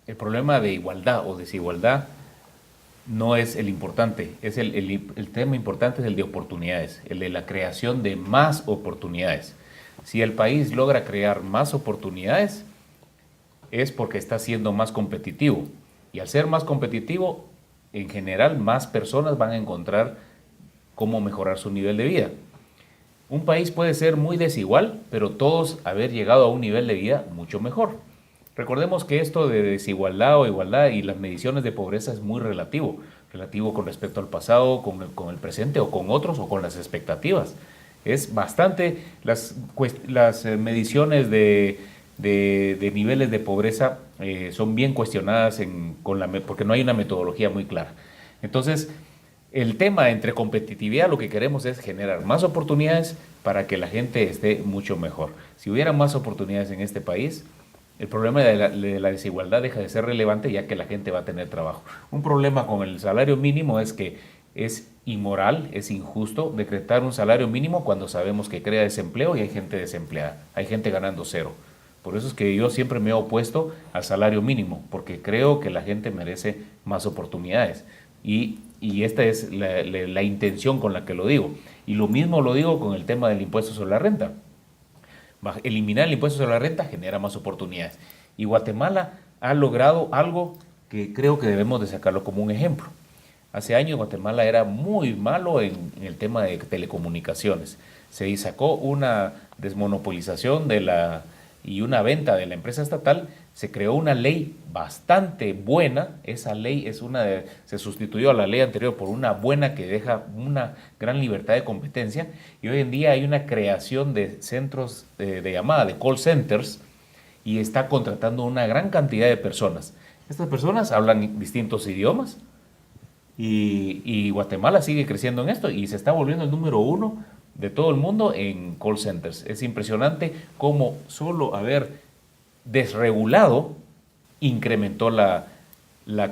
el problema de igualdad o desigualdad no es el importante, es el tema importante es el de oportunidades, el de la creación de más oportunidades. Si el país logra crear más oportunidades, es porque está siendo más competitivo. Y al ser más competitivo, en general, más personas van a encontrar cómo mejorar su nivel de vida. Un país puede ser muy desigual, pero todos haber llegado a un nivel de vida mucho mejor. Recordemos que esto de desigualdad o igualdad y las mediciones de pobreza es muy relativo con respecto al pasado, con el presente o con otros o con las expectativas. Es bastante, las mediciones de niveles de pobreza son bien cuestionadas porque no hay una metodología muy clara. Entonces, el tema entre competitividad, lo que queremos es generar más oportunidades para que la gente esté mucho mejor. Si hubiera más oportunidades en este país, el problema de la desigualdad deja de ser relevante ya que la gente va a tener trabajo. Un problema con el salario mínimo es que es inmoral, es injusto decretar un salario mínimo cuando sabemos que crea desempleo y hay gente desempleada, hay gente ganando cero. Por eso es que yo siempre me he opuesto al salario mínimo, porque creo que la gente merece más oportunidades. Y esta es la intención con la que lo digo. Y lo mismo lo digo con el tema del impuesto sobre la renta. Eliminar el impuesto sobre la renta genera más oportunidades. Y Guatemala ha logrado algo que creo que debemos de sacarlo como un ejemplo. Hace años Guatemala era muy malo en el tema de telecomunicaciones. Se sacó una desmonopolización y una venta de la empresa estatal. Se creó una ley bastante buena. Esa ley se sustituyó a la ley anterior por una buena que deja una gran libertad de competencia. Y hoy en día hay una creación de centros de llamada, de call centers, y está contratando una gran cantidad de personas. Estas personas hablan distintos idiomas y Guatemala sigue creciendo en esto y se está volviendo el número 1 de todo el mundo en call centers. Es impresionante cómo solo haber desregulado incrementó la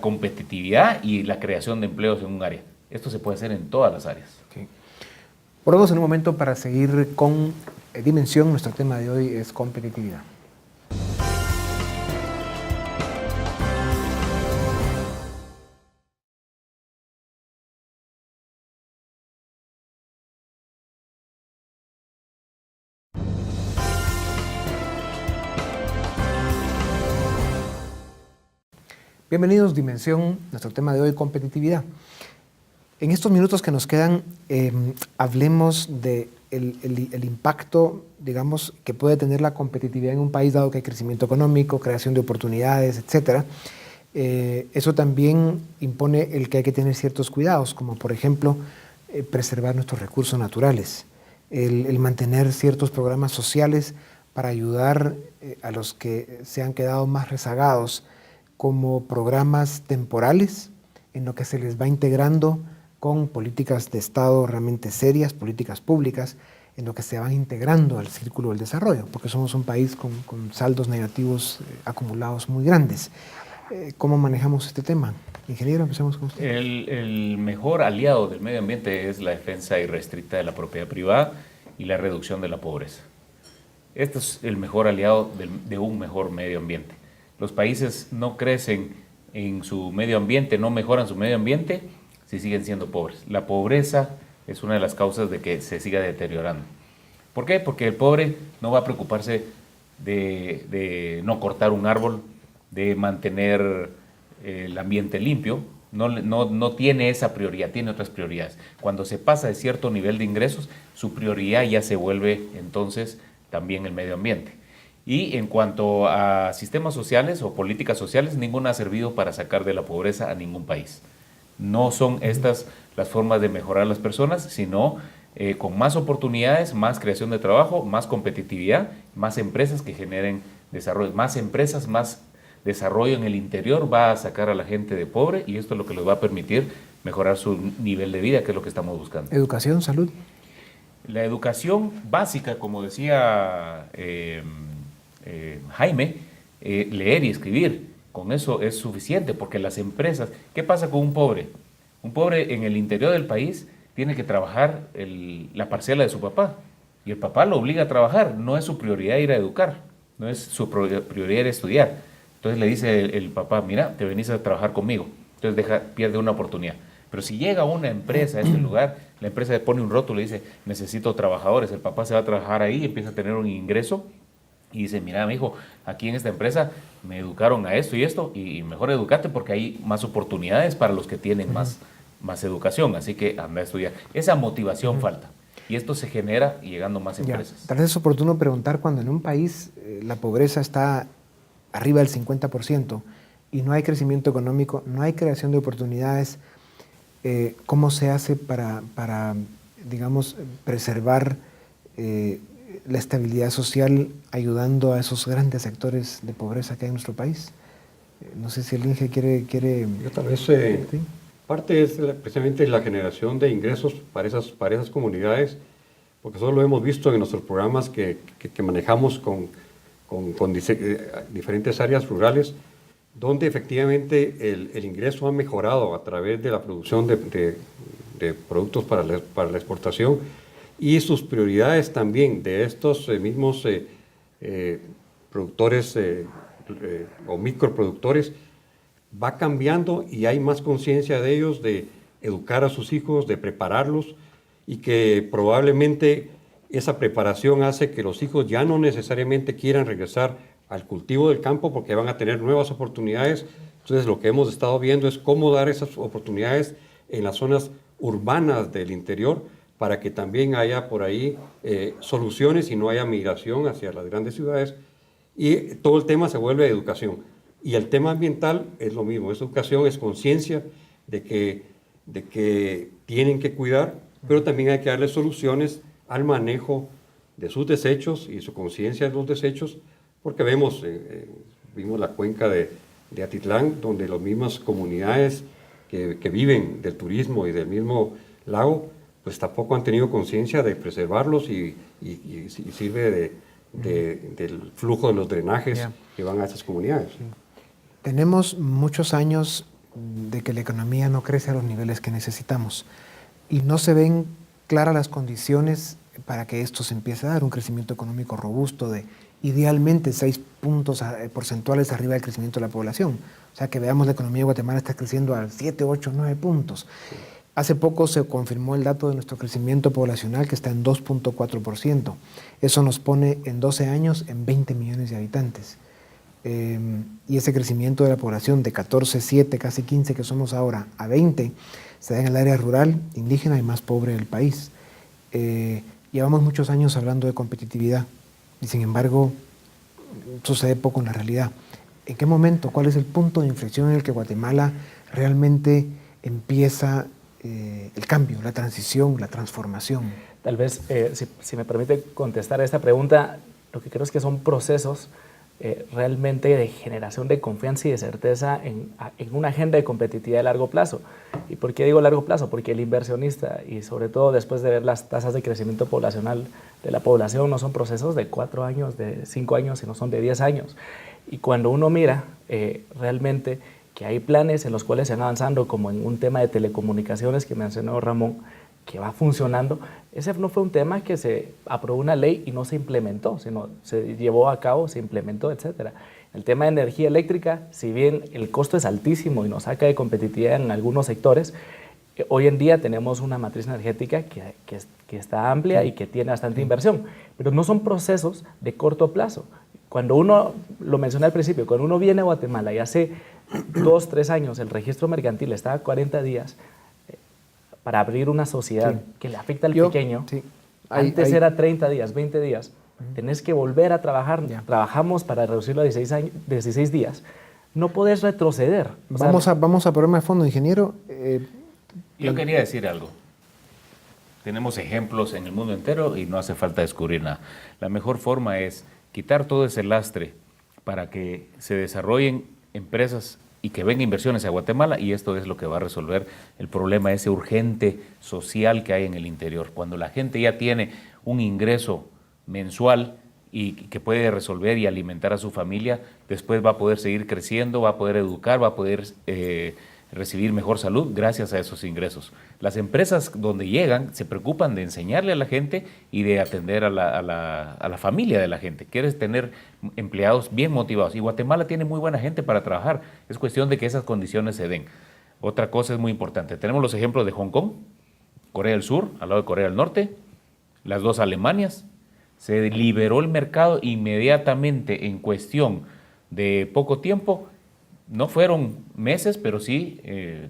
competitividad y la creación de empleos en un área. Esto se puede hacer en todas las áreas. Okay. Volvemos en un momento para seguir con Dimensión. Nuestro tema de hoy es competitividad. Bienvenidos, Dimensión, nuestro tema de hoy, competitividad. En estos minutos que nos quedan, hablemos de el impacto, digamos, que puede tener la competitividad en un país, dado que hay crecimiento económico, creación de oportunidades, etc. Eso también impone el que hay que tener ciertos cuidados, como por ejemplo, preservar nuestros recursos naturales, el mantener ciertos programas sociales para ayudar a los que se han quedado más rezagados, como programas temporales, en lo que se les va integrando con políticas de Estado realmente serias, políticas públicas, en lo que se van integrando al círculo del desarrollo, porque somos un país con saldos negativos acumulados muy grandes. ¿Cómo manejamos este tema? Ingeniero, empecemos con usted. El mejor aliado del medio ambiente es la defensa irrestricta de la propiedad privada y la reducción de la pobreza. Este es el mejor aliado de un mejor medio ambiente. Los países no crecen en su medio ambiente, no mejoran su medio ambiente si siguen siendo pobres. La pobreza es una de las causas de que se siga deteriorando. ¿Por qué? Porque el pobre no va a preocuparse de no cortar un árbol, de mantener el ambiente limpio, no tiene esa prioridad, tiene otras prioridades. Cuando se pasa de cierto nivel de ingresos, su prioridad ya se vuelve entonces también el medio ambiente. Y en cuanto a sistemas sociales o políticas sociales, ninguna ha servido para sacar de la pobreza a ningún país. No son estas las formas de mejorar a las personas, sino con más oportunidades, más creación de trabajo, más competitividad, más empresas que generen desarrollo, más empresas, más desarrollo en el interior va a sacar a la gente de pobre y esto es lo que les va a permitir mejorar su nivel de vida, que es lo que estamos buscando. Educación, salud. La educación básica, como decía Jaime, leer y escribir, con eso es suficiente, porque las empresas, ¿qué pasa con un pobre? Un pobre en el interior del país tiene que trabajar la parcela de su papá, y el papá lo obliga a trabajar, no es su prioridad ir a educar, no es su prioridad ir a estudiar. Entonces le dice el papá, mira, te venís a trabajar conmigo, entonces pierde una oportunidad. Pero si llega una empresa a este lugar, la empresa le pone un rótulo y dice, necesito trabajadores, el papá se va a trabajar ahí, empieza a tener un ingreso y dice, mira, mi hijo, aquí en esta empresa me educaron a esto y mejor educate porque hay más oportunidades para los que tienen más educación, así que anda a estudiar. Esa motivación falta y esto se genera llegando más empresas. Tal vez es oportuno preguntar, cuando en un país la pobreza está arriba del 50% y no hay crecimiento económico, no hay creación de oportunidades, ¿cómo se hace para digamos, preservar la estabilidad social ayudando a esos grandes sectores de pobreza que hay en nuestro país? No sé si el INGE quiere Yo tal vez ¿sí? parte es precisamente la generación de ingresos para esas comunidades, porque eso lo hemos visto en nuestros programas que manejamos con diferentes áreas rurales, donde efectivamente el ingreso ha mejorado a través de la producción de productos para la exportación y sus prioridades también de estos mismos productores o microproductores va cambiando y hay más conciencia de ellos, de educar a sus hijos, de prepararlos y que probablemente esa preparación hace que los hijos ya no necesariamente quieran regresar al cultivo del campo porque van a tener nuevas oportunidades. Entonces lo que hemos estado viendo es cómo dar esas oportunidades en las zonas urbanas del interior para que también haya por ahí soluciones y no haya migración hacia las grandes ciudades. Y todo el tema se vuelve educación. Y el tema ambiental es lo mismo, es educación, es conciencia de que tienen que cuidar, pero también hay que darles soluciones al manejo de sus desechos y su conciencia de los desechos, porque vimos la cuenca de Atitlán, donde las mismas comunidades que viven del turismo y del mismo lago, pues tampoco han tenido conciencia de preservarlos y sirve del flujo de los drenajes que van a esas comunidades. Tenemos muchos años de que la economía no crece a los niveles que necesitamos y no se ven claras las condiciones para que esto se empiece a dar, un crecimiento económico robusto de idealmente 6 puntos porcentuales arriba del crecimiento de la población. O sea, que veamos la economía de Guatemala está creciendo a 7, 8, 9 puntos. Hace poco se confirmó el dato de nuestro crecimiento poblacional que está en 2.4%. Eso nos pone en 12 años en 20 millones de habitantes. Y ese crecimiento de la población de 14, 7, casi 15 que somos ahora a 20, se da en el área rural, indígena y más pobre del país. Llevamos muchos años hablando de competitividad y sin embargo sucede poco en la realidad. ¿En qué momento, cuál es el punto de inflexión en el que Guatemala realmente empieza el cambio, la transición, la transformación? Tal vez, si me permite contestar a esta pregunta, lo que creo es que son procesos realmente de generación de confianza y de certeza en una agenda de competitividad de largo plazo. ¿Y por qué digo largo plazo? Porque el inversionista, y sobre todo después de ver las tasas de crecimiento poblacional de la población, no son procesos de 4 años, de 5 años, sino son de 10 años. Y cuando uno mira realmente que hay planes en los cuales se van avanzando, como en un tema de telecomunicaciones que mencionó Ramón, que va funcionando, ese no fue un tema que se aprobó una ley y no se implementó, sino se llevó a cabo, se implementó, etc. El tema de energía eléctrica, si bien el costo es altísimo y nos saca de competitividad en algunos sectores, hoy en día tenemos una matriz energética que está amplia y que tiene bastante inversión, pero no son procesos de corto plazo. Cuando uno, lo mencioné al principio, cuando uno viene a Guatemala y hace 2, 3 años el registro mercantil estaba a 40 días, para abrir una sociedad que le afecta al pequeño, antes era 30 días, 20 días, tenés que volver a trabajar, trabajamos para reducirlo a 16 días, no podés retroceder. Vamos a problema de fondo, ingeniero. Yo quería decir algo. Tenemos ejemplos en el mundo entero y no hace falta descubrir nada. La mejor forma es quitar todo ese lastre para que se desarrollen empresas y que venga inversiones a Guatemala, y esto es lo que va a resolver el problema ese urgente social que hay en el interior. Cuando la gente ya tiene un ingreso mensual y que puede resolver y alimentar a su familia, después va a poder seguir creciendo, va a poder educar, va a poder recibir mejor salud gracias a esos ingresos. Las empresas donde llegan se preocupan de enseñarle a la gente y de atender a la familia de la gente. Quieres tener empleados bien motivados. Y Guatemala tiene muy buena gente para trabajar. Es cuestión de que esas condiciones se den. Otra cosa es muy importante. Tenemos los ejemplos de Hong Kong, Corea del Sur, al lado de Corea del Norte, las 2 Alemanias. Se liberó el mercado inmediatamente en cuestión de poco tiempo. No fueron meses, pero sí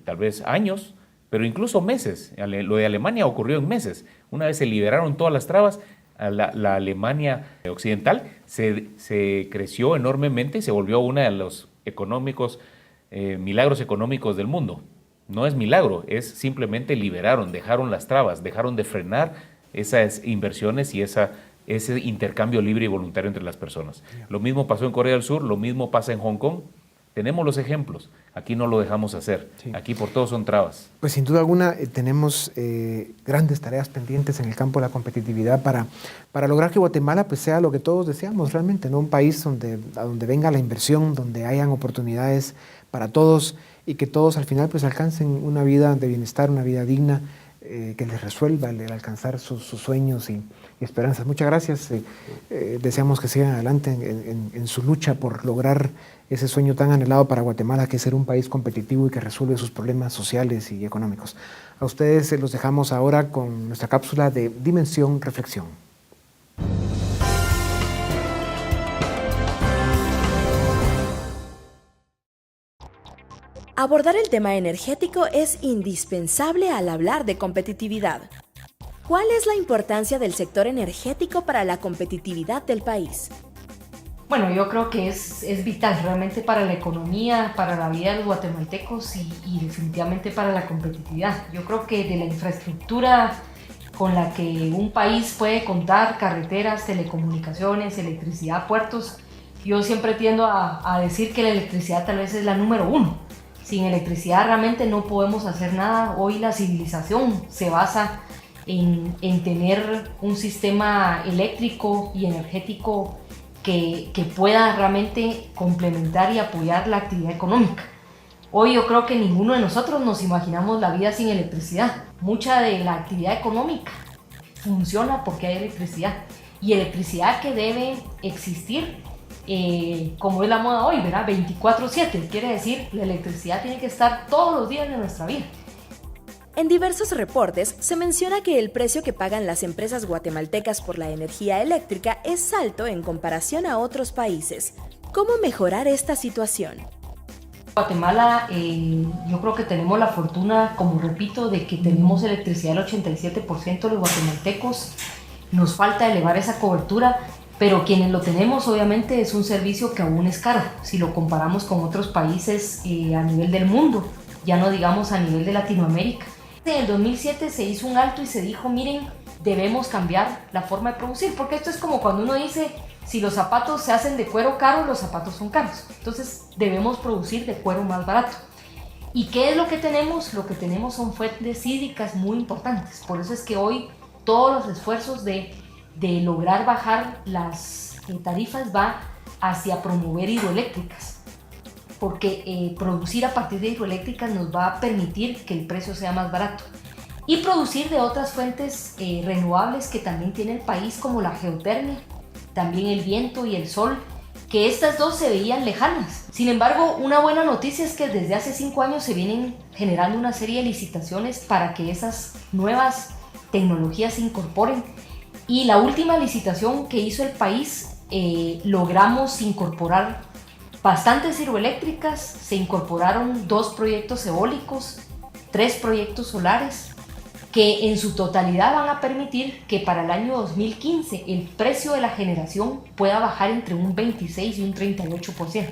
tal vez años, pero incluso meses. Lo de Alemania ocurrió en meses. Una vez se liberaron todas las trabas, la Alemania occidental se creció enormemente y se volvió uno de los milagros económicos del mundo. No es milagro, es simplemente liberaron, dejaron las trabas, dejaron de frenar esas inversiones y ese intercambio libre y voluntario entre las personas. Lo mismo pasó en Corea del Sur, lo mismo pasa en Hong Kong. Tenemos los ejemplos, aquí no lo dejamos hacer, aquí por todo son trabas. Pues sin duda alguna tenemos grandes tareas pendientes en el campo de la competitividad para lograr que Guatemala pues, sea lo que todos deseamos realmente, ¿no? Un país a donde venga la inversión, donde hayan oportunidades para todos y que todos al final pues alcancen una vida de bienestar, una vida digna, que les resuelva el alcanzar sus sueños y esperanzas. Muchas gracias. Deseamos que sigan adelante en su lucha por lograr ese sueño tan anhelado para Guatemala, que es ser un país competitivo y que resuelve sus problemas sociales y económicos. A ustedes los dejamos ahora con nuestra cápsula de Dimensión Reflexión. Abordar el tema energético es indispensable al hablar de competitividad. ¿Cuál es la importancia del sector energético para la competitividad del país? Bueno, yo creo que es vital realmente para la economía, para la vida de los guatemaltecos y definitivamente para la competitividad. Yo creo que de la infraestructura con la que un país puede contar, carreteras, telecomunicaciones, electricidad, puertos, yo siempre tiendo a decir que la electricidad tal vez es la número 1. Sin electricidad realmente no podemos hacer nada. Hoy la civilización se basa en tener un sistema eléctrico y energético que pueda realmente complementar y apoyar la actividad económica. Hoy yo creo que ninguno de nosotros nos imaginamos la vida sin electricidad. Mucha de la actividad económica funciona porque hay electricidad. Y electricidad que debe existir, como es la moda hoy, ¿verdad? 24/7. Quiere decir, la electricidad tiene que estar todos los días de nuestra vida. En diversos reportes se menciona que el precio que pagan las empresas guatemaltecas por la energía eléctrica es alto en comparación a otros países. ¿Cómo mejorar esta situación? Guatemala, yo creo que tenemos la fortuna, como repito, de que tenemos electricidad del 87% de los guatemaltecos. Nos falta elevar esa cobertura, pero quienes lo tenemos obviamente es un servicio que aún es caro si lo comparamos con otros países a nivel del mundo, ya no digamos a nivel de Latinoamérica. En el 2007 se hizo un alto y se dijo, miren, debemos cambiar la forma de producir, porque esto es como cuando uno dice, si los zapatos se hacen de cuero caro, los zapatos son caros. Entonces debemos producir de cuero más barato. ¿Y qué es lo que tenemos? Lo que tenemos son fuentes hídricas muy importantes. Por eso es que hoy todos los esfuerzos de lograr bajar las tarifas va hacia promover hidroeléctricas. Porque producir a partir de hidroeléctricas nos va a permitir que el precio sea más barato. Y producir de otras fuentes renovables que también tiene el país, como la geotermia, también el viento y el sol, que estas dos se veían lejanas. Sin embargo, una buena noticia es que desde hace 5 años se vienen generando una serie de licitaciones para que esas nuevas tecnologías se incorporen. Y la última licitación que hizo el país, logramos incorporar bastantes hidroeléctricas, se incorporaron 2 proyectos eólicos, 3 proyectos solares, que en su totalidad van a permitir que para el año 2015 el precio de la generación pueda bajar entre un 26 y un 38%.